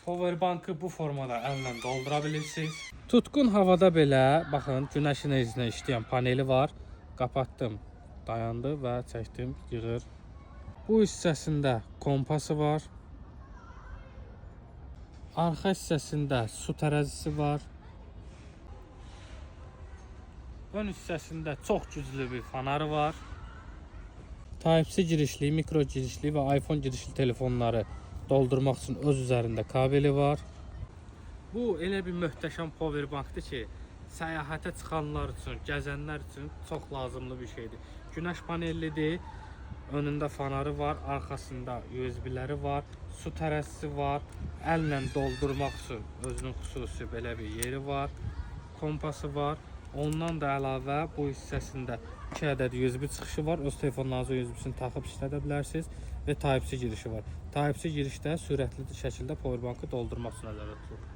Powerbankı bu formada əllə doldura bilirsiniz. Tutqun havada belə, baxın, günəş enerjisinə işləyən paneli var. Qapatdım, dayandı və çəkdim, yığır. Bu hissəsində kompası var. Arxa hissəsində su tərəzisi var. Ön hissəsində çox güclü bir fanarı var. Type-C girişli, mikro girişli və iPhone girişli telefonları doldurmaq üçün öz üzərində kabeli var. Bu elə bir möhtəşəm powerbankdır ki, səyahətə çıxanlar üçün, gəzənlər üçün çox lazımlı bir şeydir. Günəş panellidir, önündə fanarı var, arxasında USB-ləri var, su tərəzisi var, əllə doldurmaq üçün özünün xüsusi belə bir yeri var, kompası var. Ondan da əlavə bu hissəsində 2 ədəd USB çıxışı var. Öz telefonlarınızın USB-sini taxıb işlədə bilərsiniz və Type-C girişi var. Type-C girişdə sürətli şəkildə powerbankı doldurmaq üçün nəzərdə tutulur.